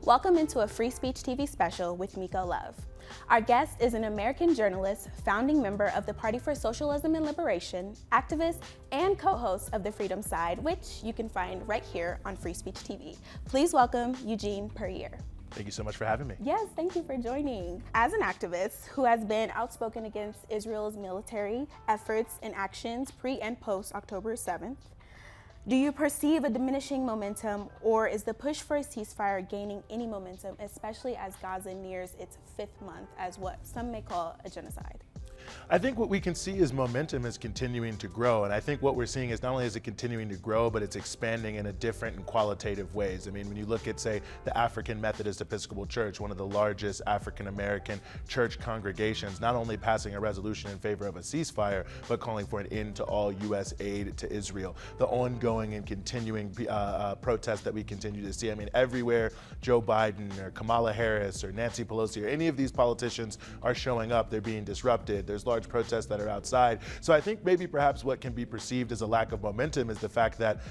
Welcome into a Free Speech TV special with Miko Love. Our guest is an American journalist, founding member of the Party for Socialism and Liberation, activist, and co-host of The Freedom Side, which you can find right here on Free Speech TV. Please welcome Eugene Puryear. Thank you so much for having me. Yes, thank you for joining. As an activist who has been outspoken against Israel's military efforts and actions pre and post October 7th, do you perceive a diminishing momentum, or is the push for a ceasefire gaining any momentum, especially as Gaza nears its 5th month as what some may call a genocide? I think what we can see is momentum is continuing to grow, and I think what we're seeing is not only is it continuing to grow, but it's expanding in a different and qualitative ways. I mean, when you look at, say, the African Methodist Episcopal Church, one of the largest African-American church congregations, not only passing a resolution in favor of a ceasefire, but calling for an end to all U.S. aid to Israel. The ongoing and continuing protests that we continue to see. I mean, everywhere Joe Biden or Kamala Harris or Nancy Pelosi or any of these politicians are showing up, they're being disrupted. There's large protests that are outside. So I think maybe perhaps what can be perceived as a lack of momentum is the fact that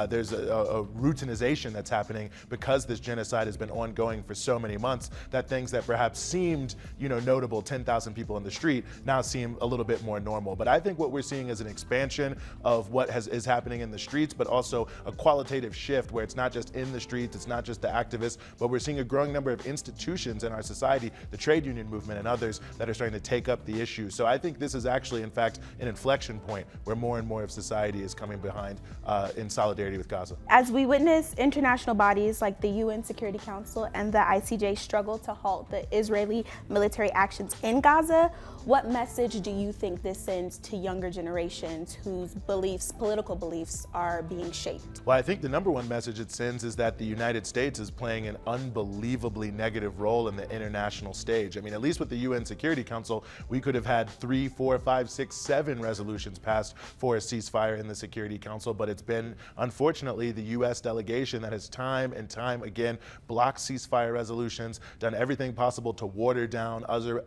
there's a routinization that's happening because this genocide has been ongoing for so many months, that things that perhaps seemed, notable, 10,000 people in the street, now seem a little bit more normal. But I think what we're seeing is an expansion of what is happening in the streets, but also a qualitative shift where it's not just in the streets, it's not just the activists, but we're seeing a growing number of institutions in our society, the trade union movement and others, that are starting to take up the issue. So I think this is actually, in fact, an inflection point where more and more of society is coming behind in solidarity with Gaza. As we witness international bodies like the UN Security Council and the ICJ struggle to halt the Israeli military actions in Gaza, what message do you think this sends to younger generations whose political beliefs are being shaped? Well, I think the number one message it sends is that the United States is playing an unbelievably negative role in the international stage. I mean, at least with the UN Security Council, we could have had 3, 4, 5, 6, 7 resolutions passed for a ceasefire in the Security Council, but it's been, unfortunately, the U.S. delegation that has time and time again blocked ceasefire resolutions, done everything possible to water down other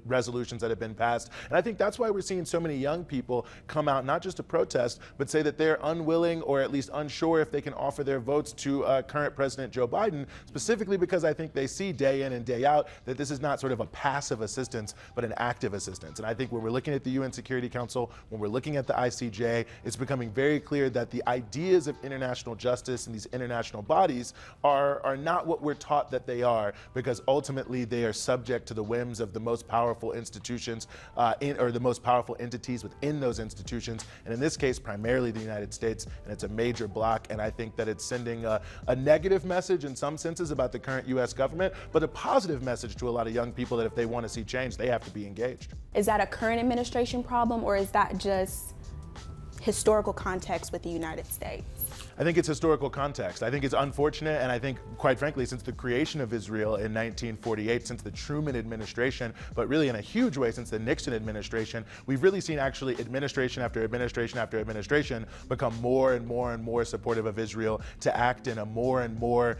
resolutions that have been passed. And I think that's why we're seeing so many young people come out, not just to protest, but say that they're unwilling or at least unsure if they can offer their votes to current President Joe Biden, specifically because I think they see day in and day out that this is not sort of a passive assistance, but an active assistance. And I think when we're looking at the UN Security Council, when we're looking at the ICJ, it's becoming very clear that the ideas of international justice and these international bodies are not what we're taught that they are, because ultimately they are subject to the whims of the most powerful institutions or the most powerful entities within those institutions, and in this case primarily the United States, and it's a major block. And I think that it's sending a negative message in some senses about the current U.S. government, but a positive message to a lot of young people that if they want to see change, they have to be engaged. Is that a current administration problem, or is that just historical context with the United States? I think it's historical context. I think it's unfortunate, and I think, quite frankly, since the creation of Israel in 1948, since the Truman administration, but really in a huge way since the Nixon administration, we've really seen actually administration after administration after administration become more and more and more supportive of Israel, to act in a more and more,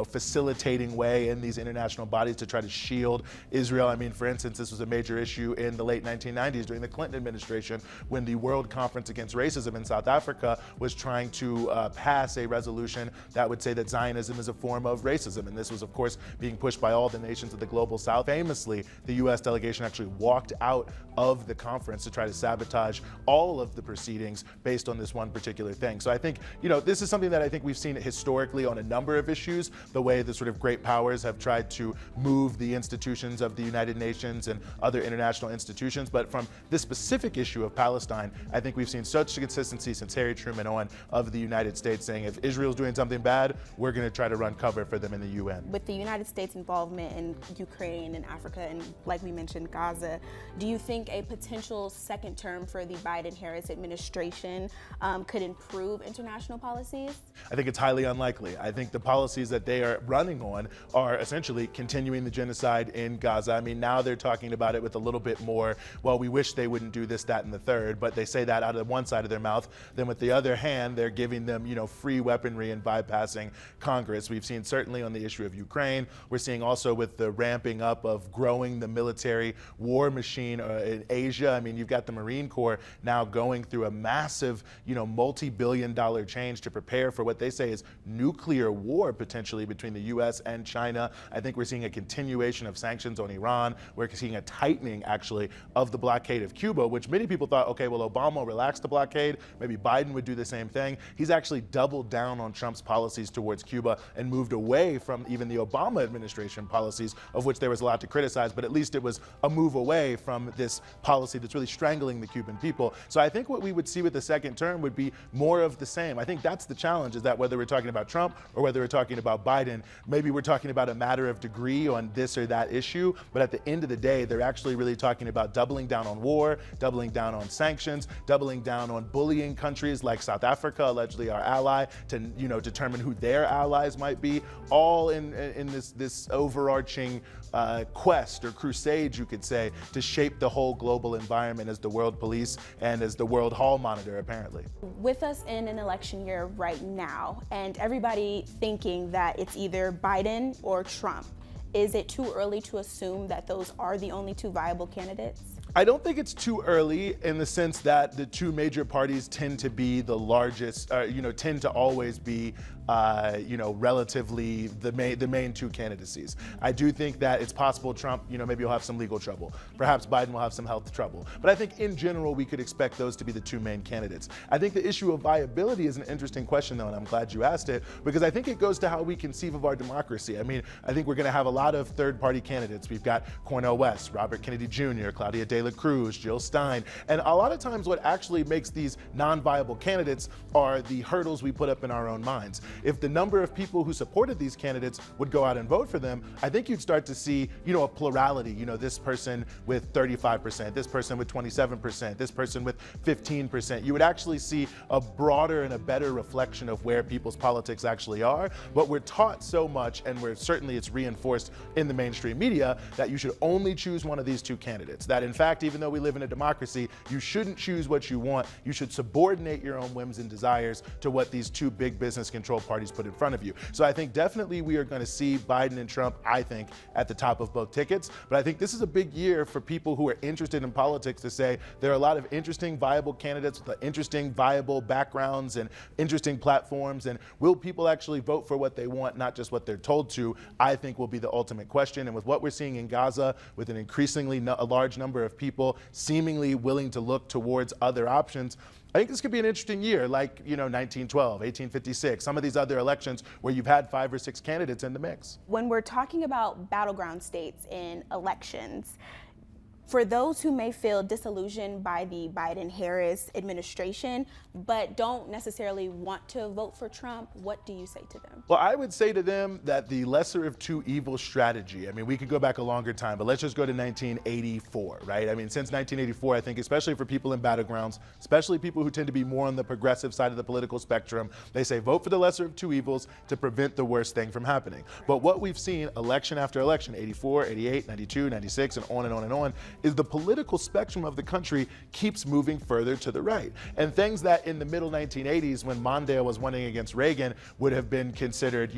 facilitating way in these international bodies to try to shield Israel. I mean, for instance, this was a major issue in the late 1990s during the Clinton administration, when the World Conference Against Racism in South Africa was trying to pass a resolution that would say that Zionism is a form of racism. And this was, of course, being pushed by all the nations of the global South. Famously, the U.S. delegation actually walked out of the conference to try to sabotage all of the proceedings based on this one particular thing. So I think, this is something that I think we've seen historically on a number of issues, the way the sort of great powers have tried to move the institutions of the United Nations and other international institutions. But from this specific issue of Palestine, I think we've seen such consistency since Harry Truman on of the United States saying, if Israel's doing something bad, we're going to try to run cover for them in the UN. With the United States involvement in Ukraine and Africa and, like we mentioned, Gaza, do you think a potential second term for the Biden-Harris administration could improve international policies? I think it's highly unlikely. I think the policies that they are running on are essentially continuing the genocide in Gaza. I mean, now they're talking about it with a little bit more, well, we wish they wouldn't do this, that, and the third, but they say that out of one side of their mouth. Then with the other hand, they're giving them, free weaponry and bypassing Congress. We've seen certainly on the issue of Ukraine. We're seeing also with the ramping up of growing the military war machine in Asia. I mean, you've got the Marine Corps now going through a massive, multi-billion-dollar change to prepare for what they say is nuclear war potentially between the U.S. and China. I think we're seeing a continuation of sanctions on Iran. We're seeing a tightening, actually, of the blockade of Cuba, which many people thought, okay, well, Obama relaxed the blockade. Maybe Biden would do the same thing. He's actually doubled down on Trump's policies towards Cuba and moved away from even the Obama administration policies, of which there was a lot to criticize, but at least it was a move away from this policy that's really strangling the Cuban people. So I think what we would see with the second term would be more of the same. I think that's the challenge, is that whether we're talking about Trump or whether we're talking about Biden, maybe we're talking about a matter of degree on this or that issue, but at the end of the day, they're actually really talking about doubling down on war, doubling down on sanctions, doubling down on bullying countries like South Africa, allegedly our ally, to determine who their allies might be, all in this overarching quest or crusade, you could say, to shape the whole global environment as the world police and as the world hall monitor, apparently. With us in an election year right now, and everybody thinking that it's either Biden or Trump, is it too early to assume that those are the only two viable candidates? I don't think it's too early in the sense that the two major parties tend to be the largest, tend to always be, relatively the main two candidacies. I do think that it's possible Trump, maybe he'll have some legal trouble. Perhaps Biden will have some health trouble. But I think in general, we could expect those to be the two main candidates. I think the issue of viability is an interesting question, though, and I'm glad you asked it, because I think it goes to how we conceive of our democracy. I mean, I think we're going to have a lot of third-party candidates. We've got Cornel West, Robert Kennedy Jr., Claudia De La Cruz, Jill Stein. And a lot of times what actually makes these non-viable candidates are the hurdles we put up in our own minds. If the number of people who supported these candidates would go out and vote for them, I think you'd start to see, a plurality, this person with 35%, this person with 27%, this person with 15%. You would actually see a broader and a better reflection of where people's politics actually are. But we're taught so much, and it's reinforced in the mainstream media, that you should only choose one of these two candidates. That in fact, even though we live in a democracy, you shouldn't choose what you want. You should subordinate your own whims and desires to what these two big business control parties put in front of you. So I think definitely we are going to see Biden and Trump, I think, at the top of both tickets. But I think this is a big year for people who are interested in politics to say there are a lot of interesting, viable candidates with interesting, viable backgrounds and interesting platforms. And will people actually vote for what they want, not just what they're told to, I think will be the ultimate question. And with what we're seeing in Gaza, with an increasingly large number of people seemingly willing to look towards other options, I think this could be an interesting year, like 1912, 1856, some of these other elections where you've had 5 or 6 candidates in the mix. When we're talking about battleground states in elections, for those who may feel disillusioned by the Biden-Harris administration, but don't necessarily want to vote for Trump, what do you say to them? Well, I would say to them that the lesser of two evils strategy, I mean, we could go back a longer time, but let's just go to 1984, right? I mean, since 1984, I think especially for people in battlegrounds, especially people who tend to be more on the progressive side of the political spectrum, they say vote for the lesser of two evils to prevent the worst thing from happening. But what we've seen election after election, 84, 88, 92, 96, and on and on and on, is the political spectrum of the country keeps moving further to the right. And things that in the middle 1980s, when Mondale was running against Reagan, would have been considered,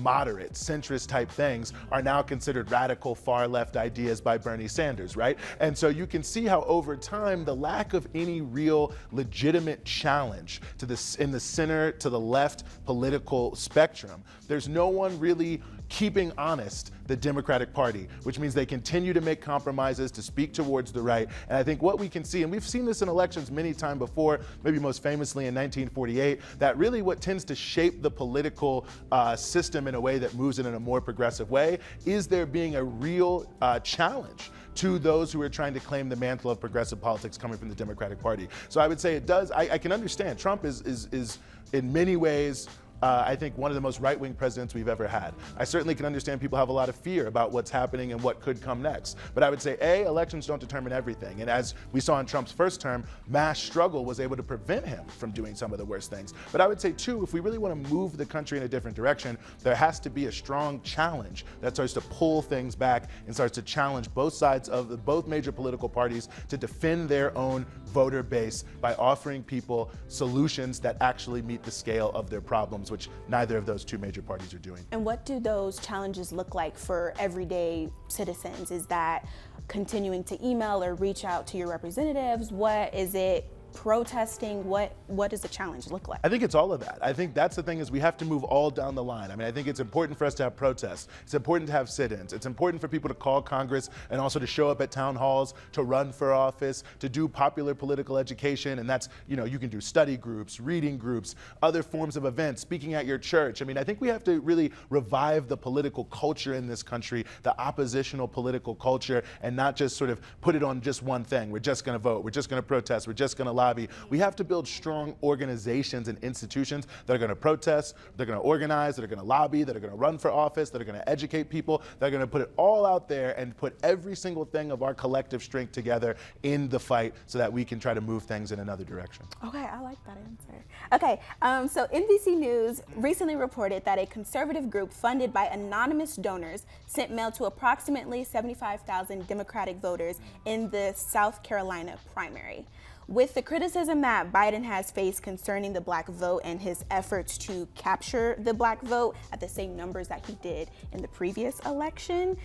moderate, centrist type things, are now considered radical far left ideas by Bernie Sanders, right? And so you can see how over time, the lack of any real legitimate challenge to this in the center to the left political spectrum, there's no one really keeping honest the Democratic Party, which means they continue to make compromises to speak towards the right. And I think what we can see, and we've seen this in elections many times before, maybe most famously in 1948, that really what tends to shape the political system in a way that moves it in a more progressive way is there being a real challenge to those who are trying to claim the mantle of progressive politics coming from the Democratic Party. So I would say it does, I can understand Trump is in many ways I think one of the most right-wing presidents we've ever had. I certainly can understand people have a lot of fear about what's happening and what could come next. But I would say, A, elections don't determine everything. And as we saw in Trump's first term, mass struggle was able to prevent him from doing some of the worst things. But I would say, too, if we really want to move the country in a different direction, there has to be a strong challenge that starts to pull things back and starts to challenge both sides of both major political parties to defend their own voter base by offering people solutions that actually meet the scale of their problems, which neither of those two major parties are doing. And what do those challenges look like for everyday citizens? Is that continuing to email or reach out to your representatives? What is it? Protesting? What does the challenge look like? I think it's all of that. I think that's the thing, is we have to move all down the line. I mean, I think it's important for us to have protests. It's important to have sit-ins. It's important for people to call Congress and also to show up at town halls, to run for office, to do popular political education. And that's, you can do study groups, reading groups, other forms of events, speaking at your church. I mean, I think we have to really revive the political culture in this country, the oppositional political culture, and not just sort of put it on just one thing. We're just going to vote. We're just going to protest. We're just going to lobby. We have to build strong organizations and institutions that are going to protest, they're going to organize, that are going to lobby, that are going to run for office, that are going to educate people, that are going to put it all out there and put every single thing of our collective strength together in the fight so that we can try to move things in another direction. Okay, I like that answer. Okay, so NBC News recently reported that a conservative group funded by anonymous donors sent mail to approximately 75,000 Democratic voters in the South Carolina primary. With the criticism that Biden has faced concerning the Black vote and his efforts to capture the Black vote at the same numbers that he did in the previous election,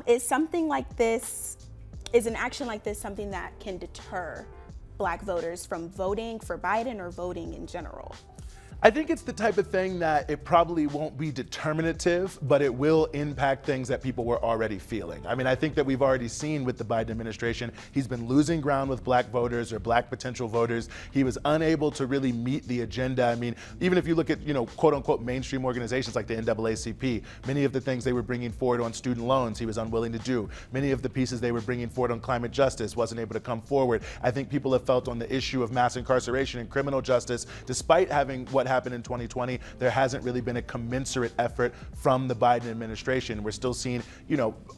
is an action like this something that can deter Black voters from voting for Biden or voting in general? I think it's the type of thing that it probably won't be determinative, but it will impact things that people were already feeling. I mean, I think that we've already seen with the Biden administration, he's been losing ground with Black voters or Black potential voters. He was unable to really meet the agenda. I mean, even if you look at, quote unquote mainstream organizations like the NAACP, many of the things they were bringing forward on student loans, he was unwilling to do. Many of the pieces they were bringing forward on climate justice, wasn't able to come forward. I think people have felt on the issue of mass incarceration and criminal justice, despite having what happened in 2020, there hasn't really been a commensurate effort from the Biden administration. We're still seeing,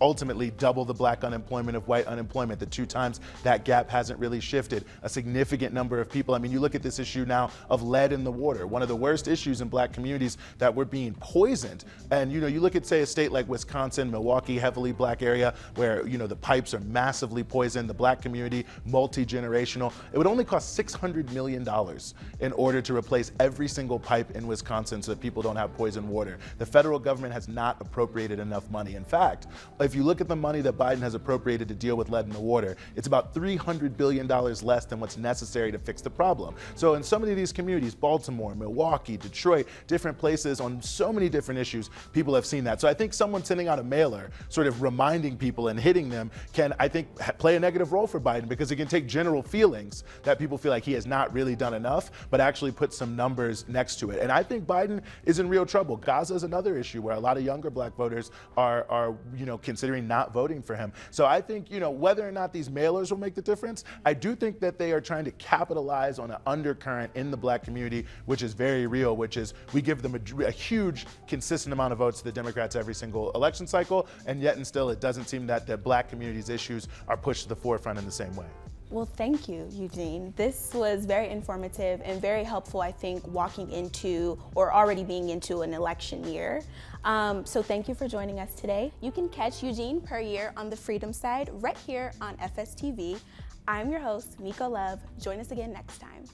ultimately double the Black unemployment of white unemployment. The 2 times that gap hasn't really shifted. A significant number of people, I mean, you look at this issue now of lead in the water, one of the worst issues in Black communities, that we're being poisoned. And you look at, say, a state like Wisconsin, Milwaukee, heavily Black area, where the pipes are massively poisoned, the Black community, multi-generational. It would only cost $600 million in order to replace every single pipe in Wisconsin so that people don't have poison water. The federal government has not appropriated enough money. In fact, if you look at the money that Biden has appropriated to deal with lead in the water, it's about $300 billion less than what's necessary to fix the problem. So in so many of these communities, Baltimore, Milwaukee, Detroit, different places on so many different issues, people have seen that. So I think someone sending out a mailer, sort of reminding people and hitting them, can, I think, play a negative role for Biden, because it can take general feelings that people feel like he has not really done enough, but actually put some numbers next to it. And I think Biden is in real trouble. Gaza is another issue where a lot of younger Black voters are considering not voting for him. So I think, whether or not these mailers will make the difference, I do think that they are trying to capitalize on an undercurrent in the Black community, which is very real, which is we give them a huge, consistent amount of votes to the Democrats every single election cycle, and yet and still it doesn't seem that the Black community's issues are pushed to the forefront in the same way. Well, thank you, Eugene. This was very informative and very helpful, I think, walking into or already being into an election year. So thank you for joining us today. You can catch Eugene Puryear on the Freedom Side right here on FSTV. I'm your host, Miko Love. Join us again next time.